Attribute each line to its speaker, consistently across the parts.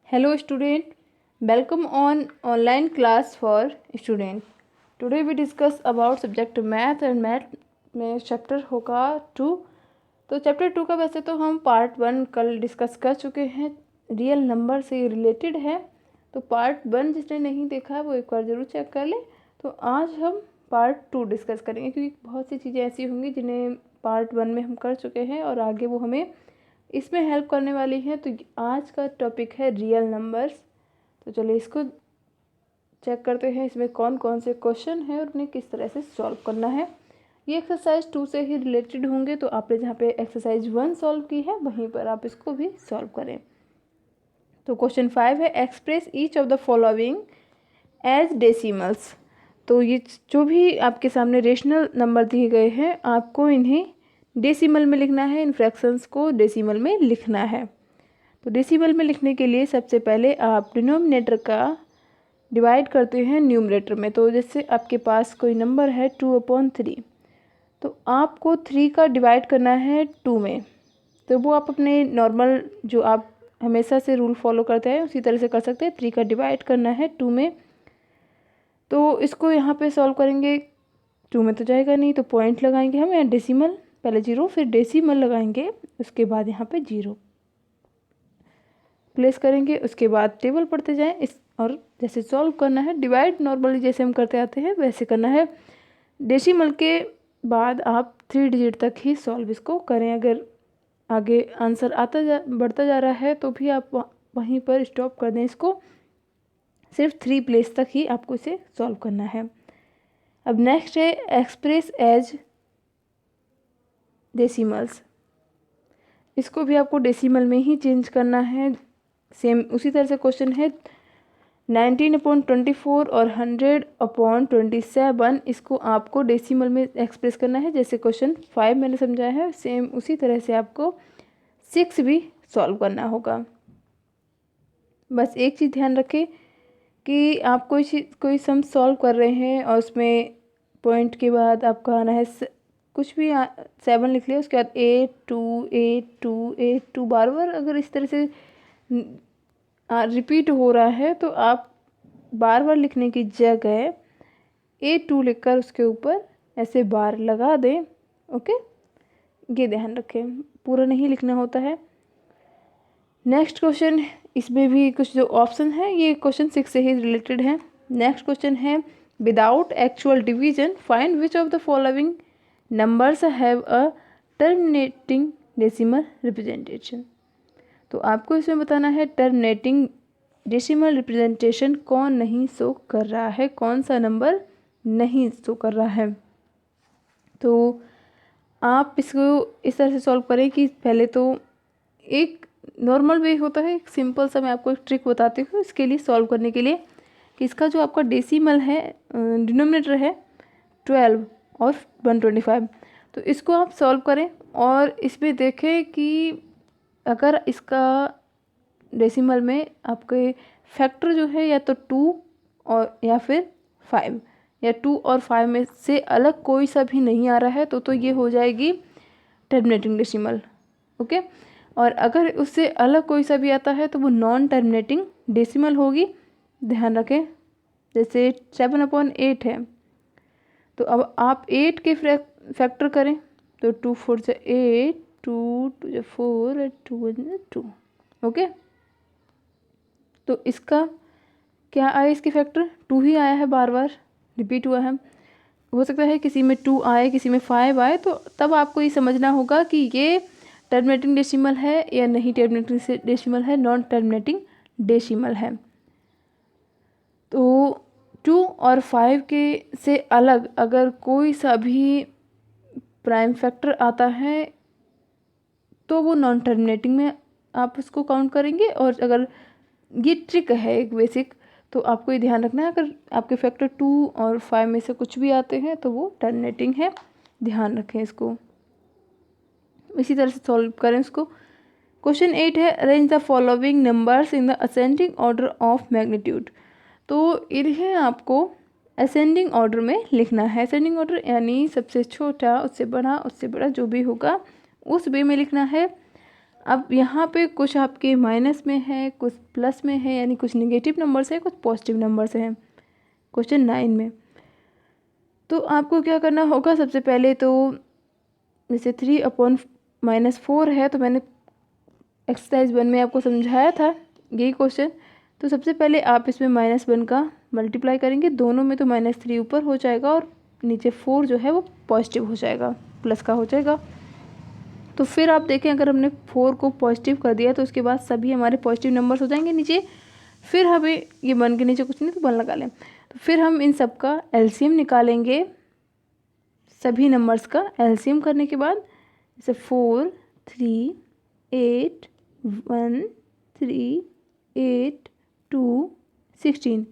Speaker 1: Hello student, welcome on online class for student. Today we discuss about subject math and math में chapter होगा 2। तो chapter 2 का वैसे तो हम पार्ट 1 कल डिस्कस कर चुके हैं, रियल नंबर से रिलेटेड है। तो पार्ट 1 जिसने नहीं देखा है वो एक बार ज़रूर चेक कर ले। तो आज हम पार्ट 2 डिस्कस करेंगे क्योंकि बहुत सी चीज़ें ऐसी होंगी जिन्हें पार्ट 1 में हम कर चुके हैं और आगे वो हमें इसमें हेल्प करने वाली है। तो आज का टॉपिक है रियल नंबर्स। तो चलिए इसको चेक करते हैं, इसमें कौन कौन से क्वेश्चन हैं और उन्हें किस तरह से सॉल्व करना है। ये एक्सरसाइज 2 से ही रिलेटेड होंगे, तो आपने जहाँ पे एक्सरसाइज 1 सॉल्व की है वहीं पर आप इसको भी सॉल्व करें। तो क्वेश्चन 5 है, express each of the following as decimals. तो ये जो भी आपके सामने रेशनल नंबर दिए गए हैं आपको इन्हें डेसिमल में लिखना है, इन फ्रैक्शंस को डेसिमल में लिखना है। तो डेसिमल में लिखने के लिए सबसे पहले आप डिनोमिनेटर का डिवाइड करते हैं न्यूमरेटर में। तो जैसे आपके पास कोई नंबर है 2/3, तो आपको 3 का डिवाइड करना है 2 में। तो वो आप अपने नॉर्मल जो आप हमेशा से रूल फॉलो करते हैं उसी तरह से कर सकते हैं। 3 का डिवाइड करना है 2 में। तो इसको यहाँ पे सॉल्व करेंगे, 2 में तो जाएगा नहीं तो पॉइंट लगाएंगे हम यहाँ डेसिमल, पहले 0 फिर डेसिमल लगाएंगे, उसके बाद यहाँ पे 0 प्लेस करेंगे। उसके बाद टेबल पढ़ते जाएं इस, और जैसे सॉल्व करना है डिवाइड नॉर्मली जैसे हम करते आते हैं वैसे करना है। डेसिमल के बाद आप 3 डिजिट तक ही सॉल्व इसको करें। अगर आगे आंसर बढ़ता जा रहा है तो भी आप वहीं पर स्टॉप कर दें इसको, सिर्फ 3 प्लेस तक ही आपको इसे सॉल्व करना है। अब नेक्स्ट है एक्सप्रेस एज डेसिमल्स। इसको भी आपको डेसिमल में ही चेंज करना है। सेम उसी तरह से क्वेश्चन है 19/24 और 100/27, इसको आपको डेसिमल में एक्सप्रेस करना है जैसे क्वेश्चन 5 मैंने समझाया है। सेम उसी तरह से आपको 6 भी सॉल्व करना होगा। बस एक चीज़ ध्यान रखें कि आप कोई सम सॉल्व कर रहे हैं और उसमें पॉइंट के बाद आपका आना है कुछ भी 7 लिख लिया, उसके बाद 8 2 बार बार अगर इस तरह से रिपीट हो रहा है तो आप बार बार लिखने की जगह 8 2 लिखकर उसके ऊपर ऐसे बार लगा दें। ओके, ये ध्यान रखें, पूरा नहीं लिखना होता है। नेक्स्ट क्वेश्चन, इसमें भी कुछ जो ऑप्शन है ये क्वेश्चन 6 से ही रिलेटेड है। नेक्स्ट क्वेश्चन है without actual division find which of the following numbers have a terminating decimal representation. तो आपको इसमें बताना है टर्मिनेटिंग डेसिमल रिप्रेजेंटेशन कौन नहीं शो कर रहा है, कौन सा नंबर नहीं शो कर रहा है। तो आप इसको इस तरह से सॉल्व करें कि पहले तो एक नॉर्मल वे होता है, एक सिंपल सा मैं आपको एक ट्रिक बताती हूँ इसके लिए सॉल्व करने के लिए, कि इसका जो आपका डेसिमल है डिनोमिनेटर है 12 और 125, तो इसको आप सॉल्व करें और इसमें देखें कि अगर इसका डेसिमल में आपके फैक्टर जो है या तो 2 और या फिर 5 या 2 और 5 में से अलग कोई सा भी नहीं आ रहा है तो ये हो जाएगी टर्मिनेटिंग डेसिमल। ओके, और अगर उससे अलग कोई सा भी आता है तो वो नॉन टर्मिनेटिंग डेसिमल होगी। ध्यान रखें, जैसे 7/8 है तो अब आप 8 के फैक्टर करें तो 2 4 से 8, 2 2 4 और 2 2। ओके, तो इसका क्या आया, इसके फैक्टर 2 ही आया है, बार बार रिपीट हुआ है। हो सकता है किसी में 2 आए किसी में 5 आए, तो तब आपको ये समझना होगा कि ये टर्मिनेटिंग डेसिमल है या नहीं टर्मिनेटिंग डेसिमल है, नॉन टर्मिनेटिंग डेसिमल है। तो 2 और 5 के से अलग अगर कोई सा भी प्राइम फैक्टर आता है तो वो नॉन टर्मिनेटिंग में आप उसको काउंट करेंगे। और अगर ये ट्रिक है एक बेसिक, तो आपको ये ध्यान रखना है अगर आपके फैक्टर 2 और 5 में से कुछ भी आते हैं तो वो टर्मिनेटिंग है, ध्यान रखें इसको। इसी तरह से सॉल्व करें इसको। क्वेश्चन 8 है arrange the following numbers in the ascending order of magnitude. तो इन्हें आपको असेंडिंग ऑर्डर में लिखना है। असेंडिंग ऑर्डर यानी सबसे छोटा उससे बड़ा जो भी होगा उस वे में लिखना है। अब यहाँ पे कुछ आपके माइनस में है, कुछ प्लस में है, यानी कुछ नेगेटिव नंबर से है, कुछ पॉजिटिव नंबर से है क्वेश्चन 9 में। तो आपको क्या करना होगा, सबसे पहले तो जैसे 3/-4 है, तो मैंने एक्सरसाइज 1 में आपको समझाया था यही क्वेश्चन। तो सबसे पहले आप इसमें -1 का मल्टीप्लाई करेंगे, दोनों में तो -3 ऊपर हो जाएगा और नीचे 4 जो है वो पॉजिटिव हो जाएगा, प्लस का हो जाएगा। तो फिर आप देखें, अगर हमने 4 को पॉजिटिव कर दिया तो उसके बाद सभी हमारे पॉजिटिव नंबर्स हो जाएंगे नीचे। फिर हमें ये 1 के नीचे कुछ नहीं तो 1 लगा लें। तो फिर हम इन सब का एलसीएम निकालेंगे, सभी नंबर्स का एलसीएम करने के बाद जैसे 4, 3, 8, 1, 3, 8, 2, 16,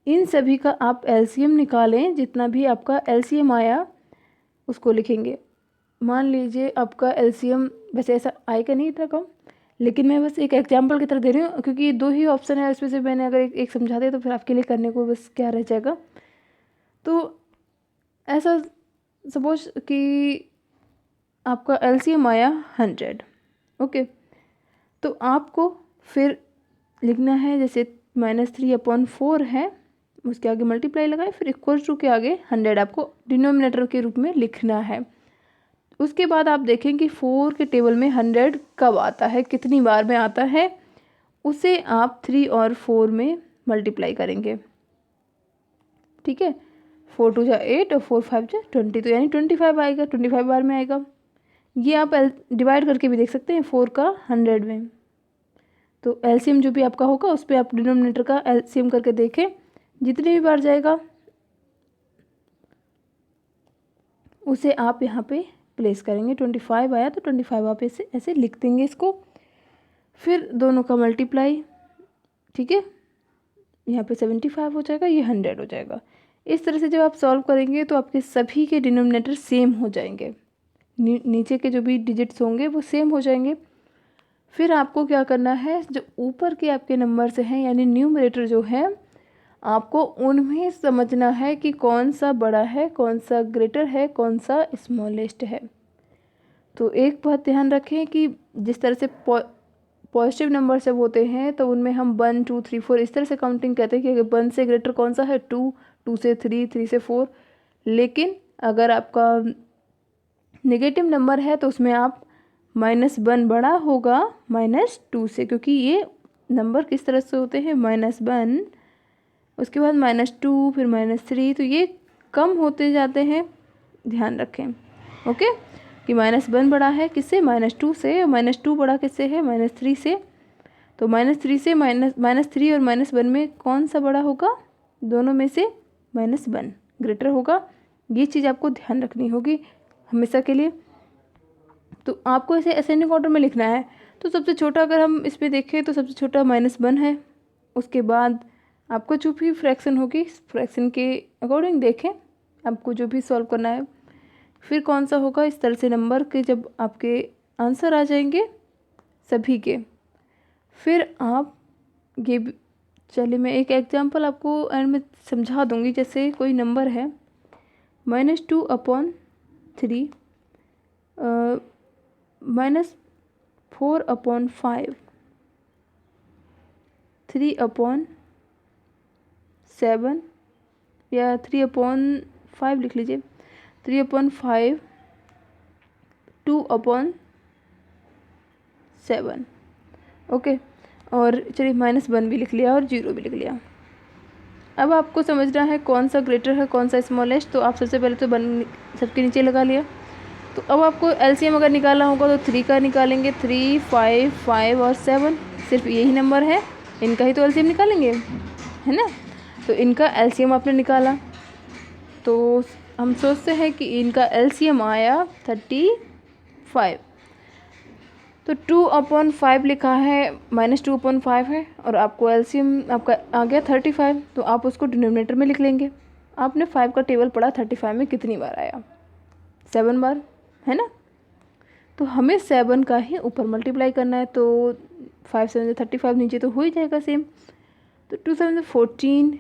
Speaker 1: इन सभी का आप एलसीएम निकालें। जितना भी आपका एलसीएम आया उसको लिखेंगे। मान लीजिए आपका एलसीएम, वैसे ऐसा आएगा नहीं इतना कम, लेकिन मैं बस एक एग्जांपल की तरह दे रही हूँ, क्योंकि 2 ही ऑप्शन है, इसमें से मैंने अगर एक समझा दिया तो फिर आपके लिए करने को बस क्या रह जाएगा। तो ऐसा सपोज कि आपका एलसीएम आया 100, ओके। तो आपको फिर लिखना है, जैसे -3/4 है, उसके आगे मल्टीप्लाई लगाए, फिर इक्वल टू के आगे 100 आपको डिनोमिनेटर के रूप में लिखना है। उसके बाद आप देखें कि 4 के टेबल में 100 कब आता है, कितनी बार में आता है, उसे आप 3 और 4 में मल्टीप्लाई करेंगे। ठीक है, 4 2 जा 8 और 4 5 जा 20, तो यानी 25 आएगा, 25 बार में आएगा। ये आप डिवाइड करके भी देख सकते हैं 4 का 100 में। तो एलसीएम जो भी आपका होगा उस पर आप डिनोमिनेटर का एलसीएम करके देखें, जितनी भी बार जाएगा उसे आप यहाँ पे प्लेस करेंगे। 25 आया तो 25 आप ऐसे लिख देंगे इसको। फिर दोनों का मल्टीप्लाई, ठीक है, यहाँ पे 75 हो जाएगा, ये 100 हो जाएगा। इस तरह से जब आप सॉल्व करेंगे तो आपके सभी के डिनोमिनेटर सेम हो जाएंगे, नीचे के जो भी डिजिट्स होंगे वो सेम हो जाएंगे। फिर आपको क्या करना है, जो ऊपर के आपके नंबर्स हैं यानी न्यूमरेटर जो है, आपको उनमें समझना है कि कौन सा बड़ा है, कौन सा ग्रेटर है, कौन सा स्मॉलेस्ट है। तो एक बात ध्यान रखें कि जिस तरह से पॉजिटिव नंबर जब होते हैं तो उनमें हम 1 2 3 4 इस तरह से काउंटिंग करते हैं कि अगर 1 से ग्रेटर कौन सा है 2, 2 से 3, 3 से 4। लेकिन अगर आपका नेगेटिव नंबर है तो उसमें आप -1 बड़ा होगा -2 से, क्योंकि ये नंबर किस तरह से होते हैं, -1, उसके बाद -2, फिर -3, तो ये कम होते जाते हैं, ध्यान रखें। ओके, कि -1 बड़ा है किससे, -2 से, और -2 बड़ा किससे है, -3 से। तो -3 से -3 और -1 में कौन सा बड़ा होगा, दोनों में से -1 ग्रेटर होगा। ये चीज़ आपको ध्यान रखनी होगी हमेशा के लिए। तो आपको इसे असेंडिंग ऑर्डर में लिखना है। तो सबसे छोटा अगर हम इस पर देखें तो सबसे छोटा -1 है। उसके बाद आपको जो भी फ्रैक्शन होगी फ्रैक्शन के अकॉर्डिंग देखें, आपको जो भी सॉल्व करना है। फिर कौन सा होगा, इस तरह से नंबर के जब आपके आंसर आ जाएंगे सभी के, फिर आप ये चलिए मैं एक एग्जांपल आपको एंड में समझा दूंगी। जैसे कोई नंबर है -2/3, -4/5, 3/7, या 3/5 लिख लीजिए, 3/5, 2/7, ओके। और चलिए -1 भी लिख लिया और 0 भी लिख लिया। अब आपको समझना है कौन सा ग्रेटर है, कौन सा स्मॉलेस्ट। तो आप सबसे पहले तो 1 सबके नीचे लगा लिया। तो अब आपको एलसीएम अगर निकालना होगा तो 3 का निकालेंगे, 3, 5, 5 और 7, सिर्फ यही नंबर है, इनका ही तो एलसीएम निकालेंगे, है ना। तो इनका एलसीएम आपने निकाला तो हम सोचते हैं कि इनका एलसीएम आया 35। तो 2/5 लिखा है, -2/5 है, और आपको एलसीएम आपका आ गया 35। तो आप उसको डिनोमिनेटर में लिख लेंगे। आपने 5 का टेबल पढ़ा, 35 में कितनी बार आया, 7 बार, है ना। तो हमें 7 का ही ऊपर मल्टीप्लाई करना है। तो 5 7 35, नीचे तो हो ही जाएगा सेम। तो 2 7 14,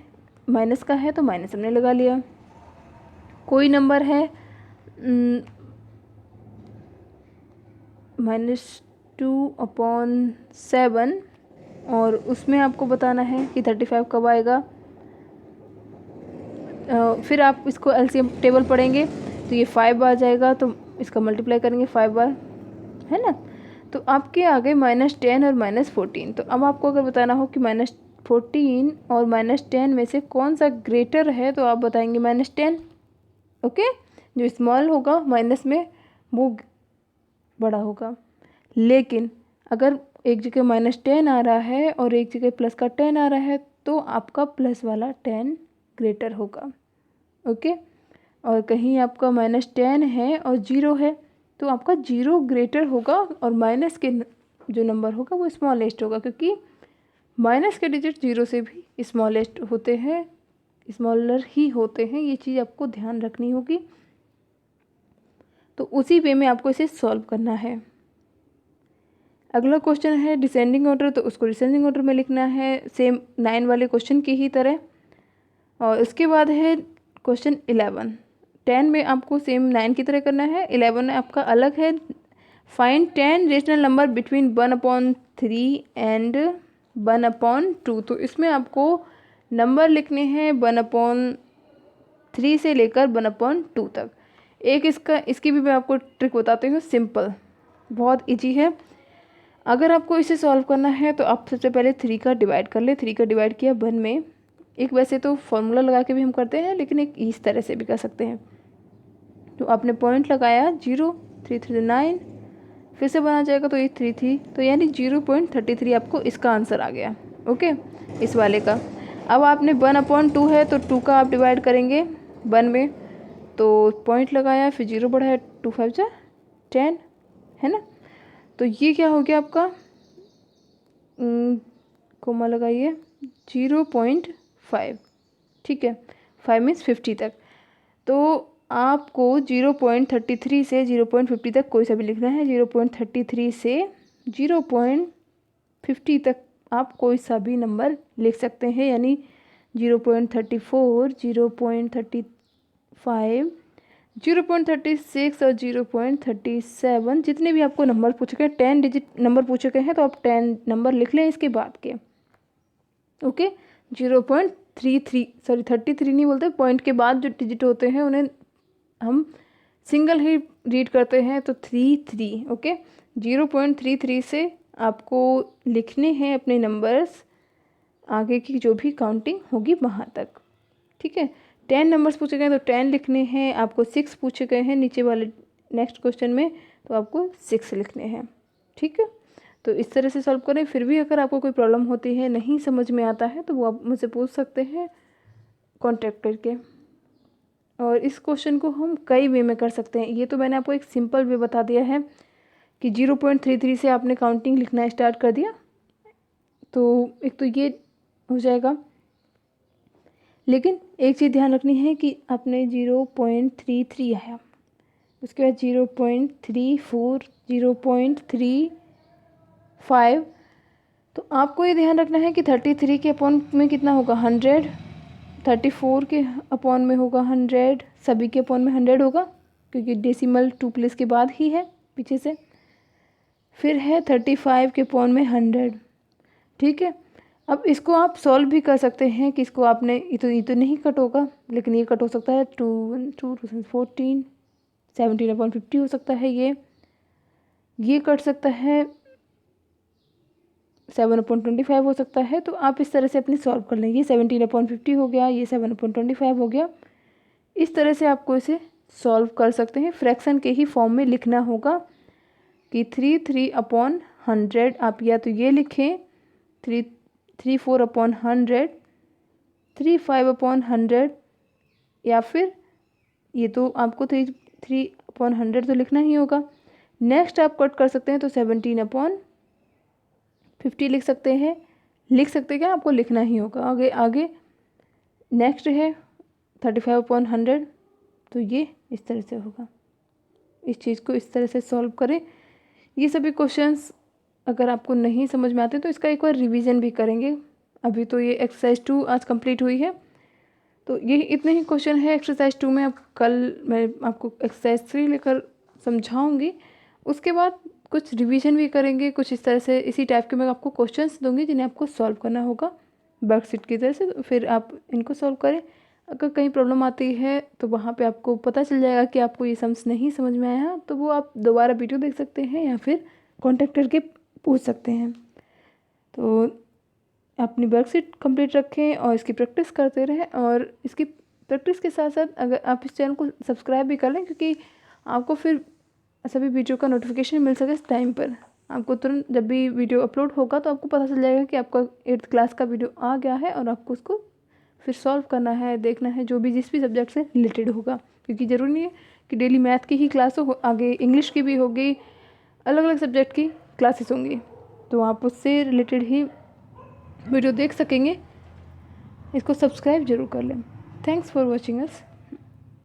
Speaker 1: माइनस का है तो माइनस हमने लगा लिया। कोई नंबर है 2/7 और उसमें आपको बताना है कि 35 कब आएगा। फिर आप इसको एलसीएम टेबल पढ़ेंगे तो ये 5 आ जाएगा, तो इसका मल्टीप्लाई करेंगे 5 बार, है ना। तो आपके आगे -10 और -14। तो अब आपको अगर बताना हो कि -14 और -10 में से कौन सा ग्रेटर है, तो आप बताएंगे -10। ओके, जो स्मॉल होगा माइनस में वो बड़ा होगा। लेकिन अगर एक जगह -10 आ रहा है और एक जगह प्लस का 10 आ रहा है, तो आपका प्लस वाला 10 ग्रेटर होगा। ओके, और कहीं आपका -10 है और 0 है, तो आपका 0 ग्रेटर होगा और माइनस के जो नंबर होगा वो स्मॉलेस्ट होगा, क्योंकि माइनस के डिजिट 0 से भी स्मॉलेस्ट होते हैं, स्मॉलर ही होते हैं। ये चीज़ आपको ध्यान रखनी होगी। तो उसी वे में आपको इसे सॉल्व करना है। अगला क्वेश्चन है डिसेंडिंग ऑर्डर, तो उसको डिसेंडिंग ऑर्डर में लिखना है, सेम 9 वाले क्वेश्चन की ही तरह। और उसके बाद है क्वेश्चन 11। 10 में आपको सेम 9 की तरह करना है, 11 में आपका अलग है। Find 10 rational number between 1/3 and 1/2। तो इसमें आपको नंबर लिखने हैं 1/3 से लेकर 1/2 तक। एक इसकी भी मैं आपको ट्रिक बताती हूँ, सिंपल, बहुत इजी है। अगर आपको इसे सॉल्व करना है तो आप सबसे पहले 3 का डिवाइड कर ले। 3 का डिवाइड किया 1 में। एक वैसे तो फॉर्मूला लगा के भी हम करते हैं, लेकिन एक इस तरह से भी कर सकते हैं। तो आपने पॉइंट लगाया 0, 3 3 9, फिर से बना जाएगा तो ये 3 3, तो यानी 0.33 आपको इसका आंसर आ गया। ओके, इस वाले का। अब आपने 1/2 है तो 2 का आप डिवाइड करेंगे 1 में, तो पॉइंट लगाया, फिर 0 बढ़ाया, 2 5 जा 10, है ना। तो ये क्या हो गया आपका, कोमा लगाइए 0.5, ठीक है। 5 मीन्स 50 तक। तो आपको 0.33 से 0.50 तक कोई सा भी लिखना है। 0.33 से 0.50 तक आप कोई सा भी नंबर लिख सकते हैं, यानी 0.34, 0.35, 0.36 और 0.37, जितने भी आपको नंबर पूछे गए, 10 डिजिट नंबर पूछे गए हैं, तो आप 10 नंबर लिख लें इसके बाद के। ओके, 33 नहीं बोलते, पॉइंट के बाद जो डिजिट होते हैं उन्हें हम सिंगल ही रीड करते हैं, तो 33। ओके, 0.33 से आपको लिखने हैं अपने नंबर्स, आगे की जो भी काउंटिंग होगी वहाँ तक, ठीक है। 10 नंबर्स पूछे गए तो 10 लिखने हैं आपको। 6 पूछे गए हैं नीचे वाले नेक्स्ट क्वेश्चन में, तो आपको 6 लिखने हैं, ठीक है। तो इस तरह से सॉल्व करें। फिर भी अगर आपको कोई प्रॉब्लम होती है, नहीं समझ में आता है, तो वो आप मुझसे पूछ सकते हैं कॉन्टैक्ट करके। और इस क्वेश्चन को हम कई वे में कर सकते हैं। ये तो मैंने आपको एक सिंपल वे बता दिया है कि 0.33 से आपने काउंटिंग लिखना स्टार्ट कर दिया, तो एक तो ये हो जाएगा। लेकिन एक चीज़ ध्यान रखनी है कि आपने 0.33 आया, उसके बाद 0.34, 0.35, तो आपको ये ध्यान रखना है कि 33 के अपॉन में कितना होगा 100, 34 के अपॉन में होगा 100, सभी के अपॉन में 100 होगा, क्योंकि डेसिमल 2 प्लेस के बाद ही है पीछे से। फिर है 35 के अपॉन में 100, ठीक है। अब इसको आप सॉल्व भी कर सकते हैं कि इसको आपने ये तो नहीं कट होगा, लेकिन ये कट हो सकता है 2 2 14, 17/50 हो सकता है, ये कट सकता है 7/25 हो सकता है। तो आप इस तरह से अपनी सॉल्व कर लेंगे। 17/50 हो गया, ये 7/25 हो गया। इस तरह से आपको इसे सॉल्व कर सकते हैं। फ्रैक्शन के ही फॉर्म में लिखना होगा कि 3/100, आप या तो ये लिखें 3/4/100, 3/5/100, या फिर ये तो आपको 3/100 तो लिखना ही होगा। नेक्स्ट आप कट कर सकते हैं, तो 17/50 लिख सकते हैं। क्या आपको लिखना ही होगा। आगे नेक्स्ट है 35/100, तो ये इस तरह से होगा। इस चीज़ को इस तरह से सॉल्व करें। ये सभी क्वेश्चंस अगर आपको नहीं समझ में आते तो इसका एक बार रिवीजन भी करेंगे। अभी तो ये एक्सरसाइज 2 आज कंप्लीट हुई है, तो ये इतने ही क्वेश्चन है एक्सरसाइज 2 में। अब कल मैं आपको एक्सरसाइज 3 लेकर समझाऊंगी। उसके बाद कुछ रिवीजन भी करेंगे, कुछ इस तरह से इसी टाइप के मैं आपको क्वेश्चंस दूंगी जिन्हें आपको सॉल्व करना होगा वर्कशीट की तरह से। तो फिर आप इनको सॉल्व करें। अगर कहीं प्रॉब्लम आती है तो वहाँ पे आपको पता चल जाएगा कि आपको ये सम्स नहीं समझ में आया, तो वो आप दोबारा वीडियो देख सकते हैं या फिर कॉन्टेक्ट करके पूछ सकते हैं। तो अपनी वर्कशीट कंप्लीट रखें और इसकी प्रैक्टिस करते रहें। और इसकी प्रैक्टिस के साथ साथ अगर आप इस चैनल को सब्सक्राइब भी कर लें, क्योंकि आपको फिर सभी वीडियो का नोटिफिकेशन मिल सके इस टाइम पर। आपको तुरंत जब भी वीडियो अपलोड होगा तो आपको पता चल जाएगा कि आपका 8th क्लास का वीडियो आ गया है और आपको उसको फिर सॉल्व करना है, देखना है, जो भी जिस भी सब्जेक्ट से रिलेटेड होगा। क्योंकि ज़रूरी नहीं है कि डेली मैथ की ही क्लास हो, आगे इंग्लिश की भी होगी, अलग अलग सब्जेक्ट की क्लासेस होंगी, तो आप उससे रिलेटेड ही वीडियो देख सकेंगे। इसको सब्सक्राइब जरूर कर लें। Thanks for watching us.